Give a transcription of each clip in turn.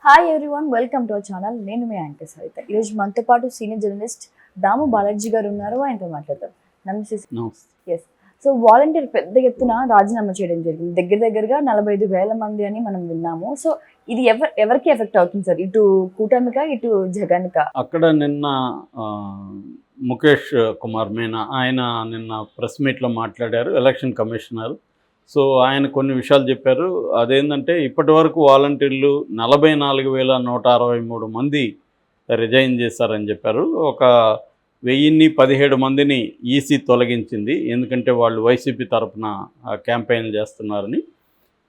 Hi everyone, welcome to our channel. నేను మీ anchor Saritha. ఈరోజు మనతో పాటు సీనియర్ జర్నలిస్ట్ దాము బాలాజీ గారు ఉన్నారు. ఆయనతో మాట్లాడతారు. నమస్తే. ఎస్. సో వాలంటీర్ పెద్ద ఎత్తున రాజీనామా చేయడం జరిగింది. దగ్గరగా 45,000 మంది అని మనం విన్నాము. సో ఇది ఎవరికి ఎఫెక్ట్ అవుతుంది సార్? ఇటు కూటమికా, ఇటు జగన్కా? అక్కడ నిన్న ముఖేష్ కుమార్ మీనా ఆయన నిన్న ప్రెస్ మీట్లో మాట్లాడారు, ఎలక్షన్ కమిషనర్. సో ఆయన కొన్ని విషయాలు చెప్పారు. అదేంటంటే ఇప్పటి వరకు వాలంటీర్లు 44,163 మంది రిజైన్ చేశారని చెప్పారు. ఒక 1017 మందిని ఈసీ తొలగించింది, ఎందుకంటే వాళ్ళు వైసీపీ తరఫున క్యాంపెయిన్ చేస్తున్నారని.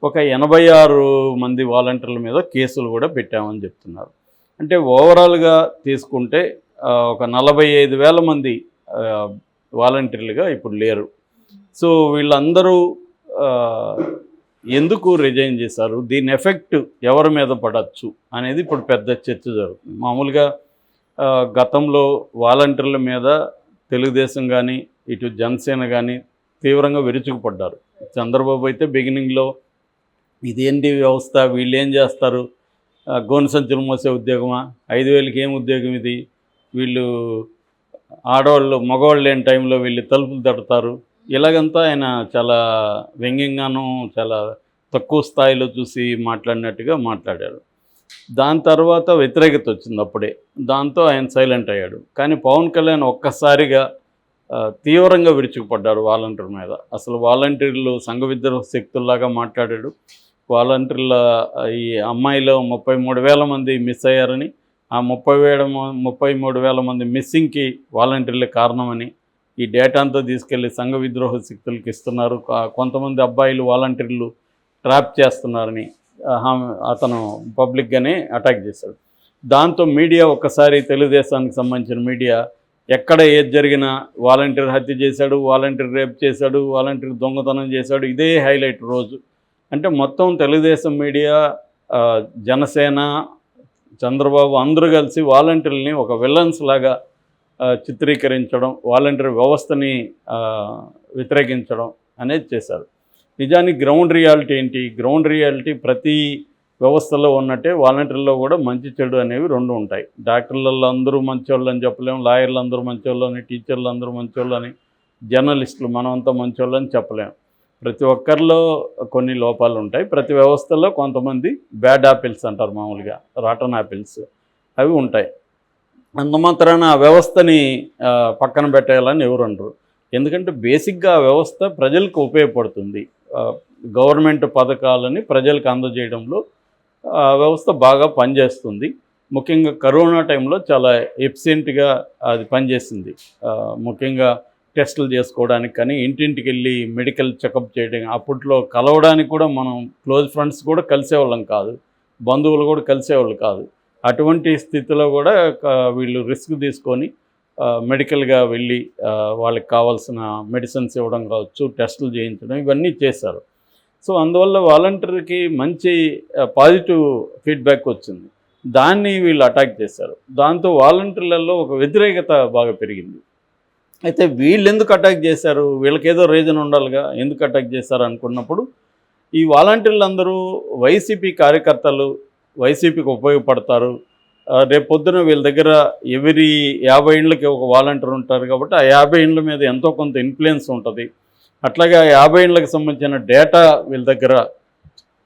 ఒక 86 మంది వాలంటీర్ల మీద కేసులు కూడా పెట్టామని చెప్తున్నారు. అంటే ఓవరాల్గా తీసుకుంటే ఒక 45,000 మంది వాలంటీర్లుగా ఇప్పుడు లేరు. సో వీళ్ళందరూ ఎందుకు రిజైన్ చేశారు, దీని ఎఫెక్ట్ ఎవరి మీద పడవచ్చు అనేది ఇప్పుడు పెద్ద చర్చ జరుగుతుంది. మామూలుగా గతంలో వాలంటీర్ల మీద తెలుగుదేశం కానీ ఇటు జనసేన కానీ తీవ్రంగా విరుచుకుపడ్డారు. చంద్రబాబు అయితే బిగినింగ్లో ఇదేంటి వ్యవస్థ, వీళ్ళు ఏం చేస్తారు, గోను సంచులు మోసే ఉద్యోగమా, 5,000కి ఏం ఉద్యోగం ఇది, వీళ్ళు ఆడవాళ్ళు మగవాళ్ళు లేని టైంలో వీళ్ళు తలుపులు తడతారు, ఇలాగంతా ఆయన చాలా వ్యంగ్యంగానూ చాలా తక్కువ స్థాయిలో చూసి మాట్లాడినట్టుగా మాట్లాడారు. దాని తర్వాత వ్యతిరేకత వచ్చింది అప్పుడే, దాంతో ఆయన సైలెంట్ అయ్యాడు. కానీ పవన్ కళ్యాణ్ ఒక్కసారిగా తీవ్రంగా విరుచుకుపడ్డారు వాలంటీర్ మీద. అసలు వాలంటీర్లు సంఘ విద్రోహ శక్తుల్లాగా మాట్లాడాడు. వాలంటీర్ల ఈ అమ్మాయిలో 33,000 మంది మిస్ అయ్యారని, ఆ 33,000 మంది మిస్సింగ్కి వాలంటీర్లే కారణమని, ఈ డేటా అంతా తీసుకెళ్ళి సంఘ విద్రోహ శక్తులకు ఇస్తున్నారు, కొంతమంది అబ్బాయిలు వాలంటీర్లు ట్రాప్ చేస్తున్నారని అతను పబ్లిక్గానే అటాక్ చేశాడు. దాంతో మీడియా ఒక్కసారి తెలుగుదేశానికి సంబంధించిన మీడియా ఎక్కడ ఏది జరిగినా వాలంటీర్ హత్య చేశాడు, వాలంటీర్ రేప్ చేశాడు, వాలంటీర్ దొంగతనం చేశాడు, ఇదే హైలైట్ రోజు. అంటే మొత్తం తెలుగుదేశం మీడియా, జనసేన, చంద్రబాబు అందరూ కలిసి వాలంటీర్లని ఒక విలన్స్ లాగా చిత్రీకరించడం, వాలంటీర్ వ్యవస్థని వ్యతిరేకించడం అనేది చేశారు. నిజానికి గ్రౌండ్ రియాలిటీ ఏంటి? గ్రౌండ్ రియాలిటీ ప్రతి వ్యవస్థలో ఉన్నట్టే వాలంటీర్లో కూడా మంచి చెడు అనేవి రెండు ఉంటాయి. డాక్టర్లలో అందరూ మంచోళ్ళు అని చెప్పలేము, లాయర్లు అందరూ మంచోళ్ళు అని, టీచర్లు అందరూ మంచోళ్ళు అని, జర్నలిస్టులు మనమంతా మంచోళ్ళు అని చెప్పలేము. ప్రతి ఒక్కరిలో కొన్ని లోపాలు ఉంటాయి. ప్రతి వ్యవస్థలో కొంతమంది బ్యాడ్ యాపిల్స్ అంటారు, మామూలుగా రాటన్ యాపిల్స్, అవి ఉంటాయి. అంత మాత్రాన ఆ వ్యవస్థని పక్కన పెట్టేయాలని ఎవరు అనరు. ఎందుకంటే బేసిక్గా ఆ వ్యవస్థ ప్రజలకు ఉపయోగపడుతుంది. గవర్నమెంట్ పథకాలని ప్రజలకు అందజేయడంలో ఆ వ్యవస్థ బాగా పనిచేస్తుంది. ముఖ్యంగా కరోనా టైంలో చాలా ఎఫిషియెంట్గా అది పనిచేసింది. ముఖ్యంగా టెస్టులు చేసుకోవడానికి కానీ, ఇంటింటికి వెళ్ళి మెడికల్ చెకప్ చేయడం, అప్పట్లో కలవడానికి కూడా మనం క్లోజ్ ఫ్రెండ్స్ కూడా కలిసేవాళ్ళం కాదు, బంధువులు కూడా కలిసేవాళ్ళు కాదు. అటువంటి స్థితిలో కూడా వీళ్ళు రిస్క్ తీసుకొని మెడికల్గా వెళ్ళి వాళ్ళకి కావాల్సిన మెడిసిన్స్ ఇవ్వడం కావచ్చు, టెస్టులు చేయించడం, ఇవన్నీ చేశారు. సో అందువల్ల వాలంటీర్కి మంచి పాజిటివ్ ఫీడ్బ్యాక్ వచ్చింది. దాన్ని వీళ్ళు అటాక్ చేశారు. దాంతో వాలంటీర్లలో ఒక వ్యతిరేకత బాగా పెరిగింది. అయితే వీళ్ళు ఎందుకు అటాక్ చేశారు, వీళ్ళకేదో రీజన్ ఉండాలిగా, ఎందుకు అటాక్ చేశారు అనుకున్నప్పుడు ఈ వాలంటీర్లు అందరూ వైసీపీ కార్యకర్తలు, వైసీపీకి ఉపయోగపడతారు. రేపు పొద్దున వీళ్ళ దగ్గర ఎవరి 50 ఇండ్లకి ఒక వాలంటీర్ ఉంటారు కాబట్టి ఆ 50 ఇండ్ల మీద ఎంతో కొంత ఇన్ఫ్లుయెన్స్ ఉంటుంది. అట్లాగే 50 ఇండ్లకు సంబంధించిన డేటా వీళ్ళ దగ్గర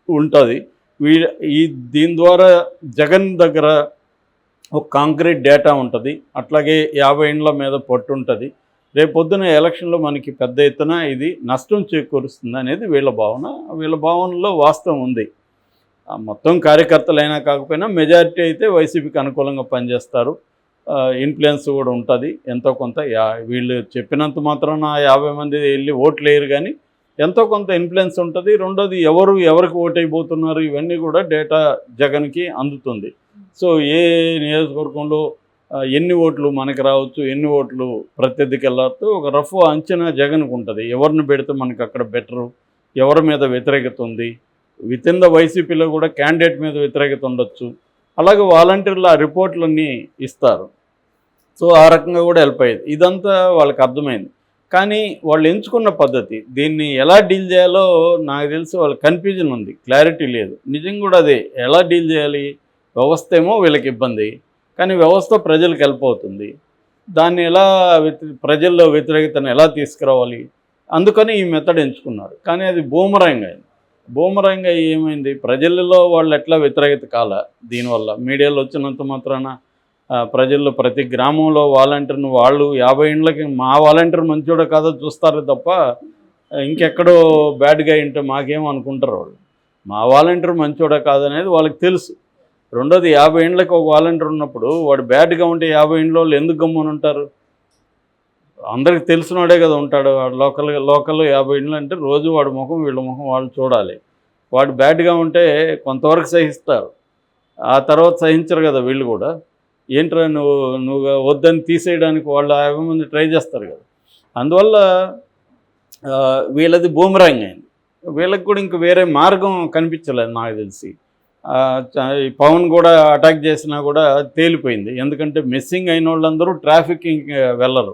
ఉంటుంది. దీని ద్వారా జగన్ దగ్గర ఒక కాంక్రీట్ డేటా ఉంటుంది. అట్లాగే 50 ఇండ్ల మీద పట్టు ఉంటుంది. రేపు పొద్దున ఎలక్షన్లో మనకి పెద్ద ఎత్తున ఇది నష్టం చేకూరుస్తుంది అనేది వీళ్ళ భావన. వీళ్ళ భావనలో వాస్తవం ఉంది. మొత్తం కార్యకర్తలైనా కాకపోయినా మెజారిటీ అయితే వైసీపీకి అనుకూలంగా పనిచేస్తారు. ఇన్ఫ్లుయెన్స్ కూడా ఉంటుంది ఎంతో కొంత. వీళ్ళు చెప్పినంత మాత్రాన 50 మంది వెళ్ళి ఓట్లు వేయరు, కానీ ఎంతో కొంత ఇన్ఫ్లుయెన్స్ ఉంటుంది. రెండోది ఎవరికి ఓటు అయిపోతున్నారు, ఇవన్నీ కూడా డేటా జగన్కి అందుతుంది. సో ఏ నియోజకవర్గంలో ఎన్ని ఓట్లు మనకి రావచ్చు, ఎన్ని ఓట్లు ప్రత్యర్థికి వెళ్ళవచ్చు, ఒక రఫ్ అంచనా జగన్కు ఉంటుంది. ఎవరిని పెడితే మనకి అక్కడ బెటరు, ఎవరి మీద వ్యతిరేకత ఉంది, విత్ ఇన్ ద వైసీపీలో కూడా క్యాండిడేట్ మీద వ్యతిరేకత ఉండొచ్చు. అలాగే వాలంటీర్లు ఆ రిపోర్ట్లన్నీ ఇస్తారు. సో ఆ రకంగా కూడా హెల్ప్ అయ్యేది. ఇదంతా వాళ్ళకి అర్థమైంది. కానీ వాళ్ళు ఎంచుకున్న పద్ధతి, దీన్ని ఎలా డీల్ చేయాలో నాకు తెలిసి వాళ్ళకి కన్ఫ్యూజన్ ఉంది, క్లారిటీ లేదు. నిజంగా కూడా అదే ఎలా డీల్ చేయాలి, వ్యవస్థ ఏమో వీళ్ళకి ఇబ్బంది, కానీ వ్యవస్థ ప్రజలకు హెల్ప్ అవుతుంది. దాన్ని ఎలా ప్రజల్లో వ్యతిరేకతను ఎలా తీసుకురావాలి, అందుకని ఈ మెథడ్ ఎంచుకున్నారు. కానీ అది బూమరాంగ్ అయింది. బూమరాంగ్ అయ్యి ఏమైంది, ప్రజల్లో వాళ్ళు ఎట్లా వ్యతిరేకత కాల దీనివల్ల మీడియాలో వచ్చినంత మాత్రాన ప్రజల్లో ప్రతి గ్రామంలో వాలంటీర్ను వాళ్ళు 50 ఇండ్లకి మా వాలంటీర్ మంచోడో కాదో చూస్తారు తప్ప ఇంకెక్కడో బ్యాడ్గా ఉంటే మాకేం అనుకుంటారు వాళ్ళు. మా వాలంటీర్ మంచోడా కాదనేది వాళ్ళకి తెలుసు. రెండోది 50 ఇండ్లకి ఒక వాలంటీర్ ఉన్నప్పుడు వాడు బ్యాడ్గా ఉంటే 50 ఇండ్ల వాళ్ళు ఎందుకు గమ్మున ఉంటారు? అందరికి తెలిసినోడే కదా ఉంటాడు. వాడు లోకల్లో 50 ఇండ్లు అంటే రోజు వాడి ముఖం వీళ్ళ ముఖం వాళ్ళు చూడాలి. వాడు బ్యాడ్గా ఉంటే కొంతవరకు సహిస్తారు, ఆ తర్వాత సహించరు కదా వీళ్ళు కూడా. ఏంట్రా నువ్వు వద్దని తీసేయడానికి వాళ్ళు 50 మంది ట్రై చేస్తారు కదా. అందువల్ల వీళ్ళది బూమరాంగ్ అయింది. వీళ్ళకి కూడా ఇంక వేరే మార్గం కనిపించలేదు నాకు తెలిసి. ఈ పవన్ కూడా అటాక్ చేసినా కూడా తేలిపోయింది. ఎందుకంటే మిస్సింగ్ అయిన వాళ్ళందరూ ట్రాఫికింగ్ వెళ్ళరు.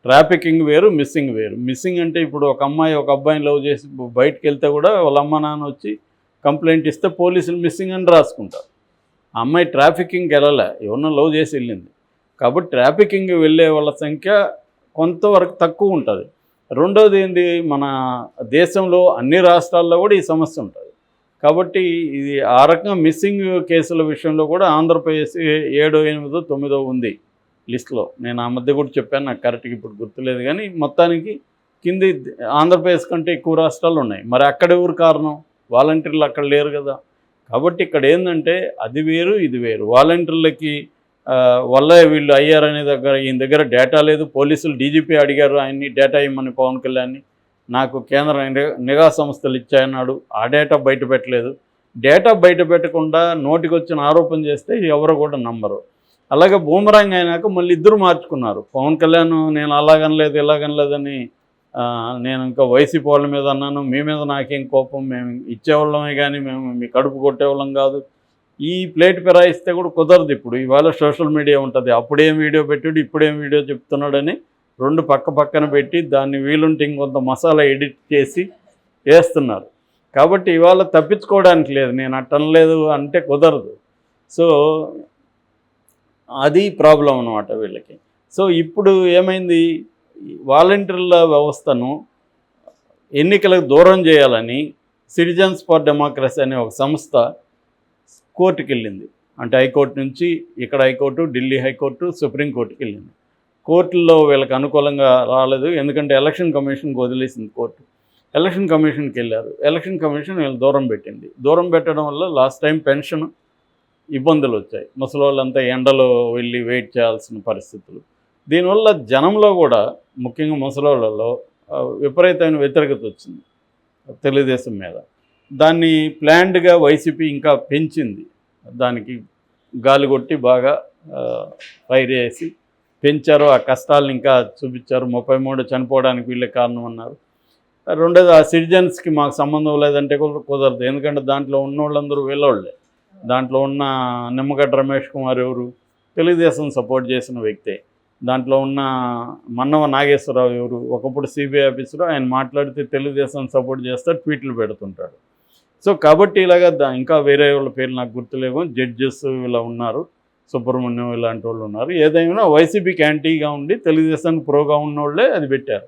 ట్రాఫికింగ్ వేరు, మిస్సింగ్ వేరు. మిస్సింగ్ అంటే ఇప్పుడు ఒక అమ్మాయి ఒక అబ్బాయిని లవ్ చేసి బయటకు వెళ్తే కూడా వాళ్ళ అమ్మ నాన్న వచ్చి కంప్లైంట్ ఇస్తే పోలీసులు మిస్సింగ్ అని రాసుకుంటారు. ఆ అమ్మాయి ట్రాఫికింగ్కి వెళ్ళలే, ఎవరినో లవ్ చేసి వెళ్ళింది. కాబట్టి ట్రాఫికింగ్ వెళ్ళే వాళ్ళ సంఖ్య కొంతవరకు తక్కువ ఉంటుంది. రెండోది ఏంది, మన దేశంలో అన్ని రాష్ట్రాల్లో కూడా ఈ సమస్య ఉంటుంది. కాబట్టి ఇది ఆ రకంగా మిస్సింగ్ కేసుల విషయంలో కూడా ఆంధ్రప్రదేశ్ 7, 8, 9 ఉంది లిస్టులో. నేను ఆ మధ్య కూడా చెప్పాను, నాకు కరెక్ట్గా ఇప్పుడు గుర్తులేదు. కానీ మొత్తానికి కింది ఆంధ్రప్రదేశ్ కంటే ఎక్కువ రాష్ట్రాలు ఉన్నాయి. మరి అక్కడ ఎవరు కారణం? వాలంటీర్లు అక్కడ లేరు కదా. కాబట్టి ఇక్కడ ఏంటంటే అది వేరు ఇది వేరు. వాలంటీర్లకి వల్ల వీళ్ళు అయ్యారనే ఈయన దగ్గర డేటా లేదు. పోలీసులు డీజీపీ అడిగారు ఆయన్ని డేటా ఇమ్మని పవన్ కళ్యాణ్ని. నాకు కేంద్ర నిఘా సంస్థలు ఇచ్చాయన్నాడు. ఆ డేటా బయట పెట్టలేదు. డేటా బయట పెట్టకుండా నోటికి వచ్చిన ఆరోపణ చేస్తే ఎవరు కూడా నమ్మరు. అలాగే బూమరాంగ్ అయినాక మళ్ళీ ఇద్దరు మార్చుకున్నారు. పవన్ కళ్యాణ్ నేను అలాగనలేదు ఇలాగనలేదని, నేను ఇంకా వైసీపీ వాళ్ళ మీద అన్నాను, మీ మీద నాకేం కోపం, మేము ఇచ్చేవాళ్ళమే కానీ మేము మీ కడుపు కొట్టేవాళ్ళం కాదు. ఈ ప్లేట్ ఫిరాయిస్తే కూడా కుదరదు. ఇప్పుడు ఇవాళ సోషల్ మీడియా ఉంటుంది, అప్పుడేం వీడియో పెట్టాడు ఇప్పుడేం వీడియో చెప్తున్నాడని రెండు పక్కన పెట్టి దాన్ని వీలుంటే ఇంకొంత మసాలా ఎడిట్ చేసి వేస్తున్నారు. కాబట్టి ఇవాళ తప్పించుకోవడానికి లేదు, నేను అట్టనలేదు అంటే కుదరదు. సో అది ప్రాబ్లం అన్నమాట వీళ్ళకి. సో ఇప్పుడు ఏమైంది, వాలంటీర్ల వ్యవస్థను ఎన్నికలకు దూరం చేయాలని సిటిజన్స్ ఫర్ డెమోక్రసీ అనే ఒక సంస్థ కోర్టుకి వెళ్ళింది. అంటే హైకోర్టు నుంచి ఇక్కడ హైకోర్టు, ఢిల్లీ హైకోర్టు, సుప్రీంకోర్టుకి వెళ్ళింది. కోర్టుల్లో వీళ్ళకి అనుకూలంగా రాలేదు, ఎందుకంటే ఎలక్షన్ కమిషన్కి వదిలేసింది కోర్టు. ఎలక్షన్ కమిషన్కి వెళ్ళారు. ఎలక్షన్ కమిషన్ వీళ్ళు దూరం పెట్టింది. దూరం పెట్టడం వల్ల లాస్ట్ టైం పెన్షన్ ఇబ్బందులు వచ్చాయి. ముసలి వాళ్ళంతా ఎండలో వెళ్ళి వెయిట్ చేయాల్సిన పరిస్థితులు. దీనివల్ల జనంలో కూడా ముఖ్యంగా ముసలిళ్ళలో విపరీతమైన వ్యతిరేకత వచ్చింది తెలుగుదేశం మీద. దాన్ని ప్లాన్డ్గా వైసీపీ ఇంకా పెంచింది. దానికి గాలి కొట్టి బాగా ఫైర్ చేసి పెంచారు. ఆ కష్టాలను ఇంకా చూపించారు. 33 చనిపోవడానికి వీళ్ళే కారణం అన్నారు. రెండోది ఆ సిటిజన్స్కి మాకు సంబంధం లేదంటే కుదరదు, ఎందుకంటే దాంట్లో ఉన్న వాళ్ళందరూ వీళ్ళోళ్ళే. దాంట్లో ఉన్న నిమ్మగడ్డ రమేష్ కుమార్ ఎవరు, తెలుగుదేశం సపోర్ట్ చేసిన వ్యక్తే. దాంట్లో ఉన్న మన్నవ నాగేశ్వరరావు ఎవరు, ఒకప్పుడు సిబిఐ ఆఫీసరు, ఆయన మాట్లాడితే తెలుగుదేశం సపోర్ట్ చేస్తారు, ట్వీట్లు పెడుతుంటాడు. సో కాబట్టి ఇలాగా ఇంకా వేరే వాళ్ళ పేర్లు నాకు గుర్తులేవు, జడ్జెస్ ఇలా ఉన్నారు, సుబ్రహ్మణ్యం ఇలాంటి వాళ్ళు ఉన్నారు. ఏదైనా వైసీపీకి యాంటీగా ఉండి తెలుగుదేశానికి ప్రోగా ఉన్నోళ్ళే అది పెట్టారు.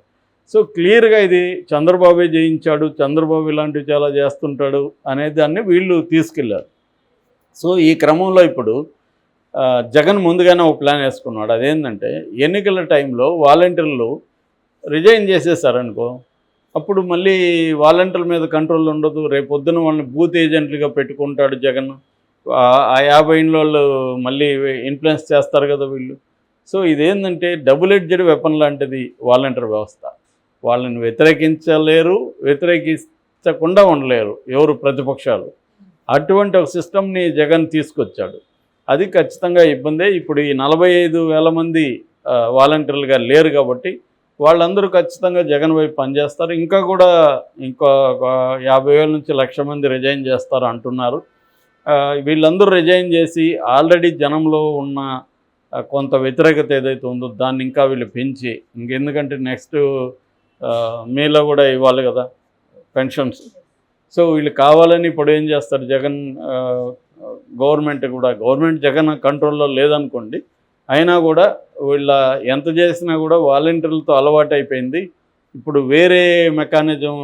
సో క్లియర్గా ఇది చంద్రబాబే జయించాడు, చంద్రబాబు ఇలాంటివి చాలా చేస్తుంటాడు అనే దాన్ని వీళ్ళు తీసుకెళ్లారు. సో ఈ క్రమంలో ఇప్పుడు జగన్ ముందుగానే ఒక ప్లాన్ వేసుకున్నాడు. అదేంటంటే ఎన్నికల టైంలో వాలంటీర్లు రిజైన్ చేసేసారనుకో, అప్పుడు మళ్ళీ వాలంటీర్ల మీద కంట్రోల్ ఉండదు. రేపు పొద్దున వాళ్ళని బూత్ ఏజెంట్లుగా పెట్టుకుంటాడు జగన్. ఆ 50 ఇండ్ల మళ్ళీ ఇన్ఫ్లుయెన్స్ చేస్తారు కదా వీళ్ళు. సో ఇదేంటంటే డబుల్ ఎడ్జెడ్ వెపన్ లాంటిది వాలంటీర్ వ్యవస్థ. వాళ్ళని వ్యతిరేకించలేరు, వ్యతిరేకించకుండా ఉండలేరు ఎవరు ప్రతిపక్షాలు. అటువంటి ఒక సిస్టమ్ని జగన్ తీసుకొచ్చాడు. అది ఖచ్చితంగా ఇబ్బందే. ఇప్పుడు ఈ 45,000 మంది వాలంటీర్లుగా లేరు కాబట్టి వాళ్ళందరూ ఖచ్చితంగా జగన్ వైపు పనిచేస్తారు. ఇంకా కూడా ఇంకో 50,000 నుంచి 1,00,000 మంది రిజైన్ చేస్తారు అంటున్నారు. వీళ్ళందరూ రిజైన్ చేసి ఆల్రెడీ జనంలో ఉన్న కొంత వ్యతిరేకత ఏదైతే ఉందో దాన్ని ఇంకా వీళ్ళు పెంచి, ఇంకెందుకంటే నెక్స్ట్ మేలో కూడా ఇవ్వాలి కదా పెన్షన్స్. సో వీళ్ళు కావాలని ఇప్పుడు ఏం చేస్తారు, జగన్ గవర్నమెంట్ జగన్ కంట్రోల్లో లేదనుకోండి, అయినా కూడా వీళ్ళ ఎంత చేసినా కూడా వాలంటీర్లతో అలవాటు అయిపోయింది. ఇప్పుడు వేరే మెకానిజం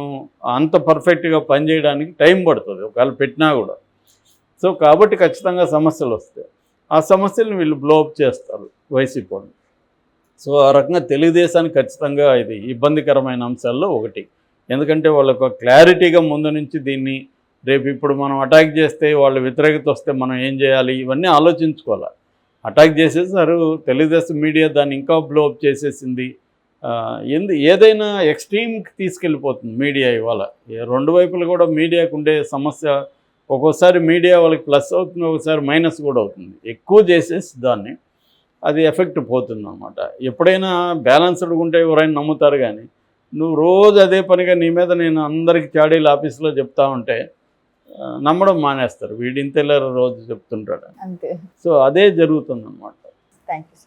అంత పర్ఫెక్ట్గా పనిచేయడానికి టైం పడుతుంది ఒకవేళ పెట్టినా కూడా. సో కాబట్టి ఖచ్చితంగా సమస్యలు వస్తాయి. ఆ సమస్యలను వీళ్ళు బ్లోఅప్ చేస్తారు వైసీపీ వాళ్ళు. సో ఆ రకంగా తెలుగుదేశానికి ఖచ్చితంగా ఇది ఇబ్బందికరమైన అంశాల్లో ఒకటి. ఎందుకంటే వాళ్ళకు క్లారిటీగా ముందు నుంచి దీన్ని రేపు ఇప్పుడు మనం అటాక్ చేస్తే వాళ్ళ వ్యతిరేకత వస్తే మనం ఏం చేయాలి ఇవన్నీ ఆలోచించుకోవాలి. అటాక్ చేసేసారు, తెలుగుదేశం మీడియా దాన్ని ఇంకా బ్లోఅప్ చేసేసింది. ఏదైనా ఎక్స్ట్రీమ్కి తీసుకెళ్ళిపోతుంది మీడియా ఇవాళ. రెండు వైపులు కూడా మీడియాకు ఉండే సమస్య, ఒక్కోసారి మీడియా వాళ్ళకి ప్లస్ అవుతుంది, ఒకసారి మైనస్ కూడా అవుతుంది. ఎక్కువ చేసేసి దాన్ని అది ఎఫెక్ట్ పోతుంది అన్నమాట. ఎప్పుడైనా బ్యాలెన్స్డ్గా ఉంటే ఎవరైనా నమ్ముతారు, కానీ నువ్వు రోజు అదే పనిగా నీ మీద నేను అందరికి చాడీలు ఆఫీస్లో చెప్తా ఉంటే నమ్మడం మానేస్తారు. వీడింతేలా రోజు చెప్తుంటాడు. అంతే. సో అదే జరుగుతుంది అన్నమాట. Thank you.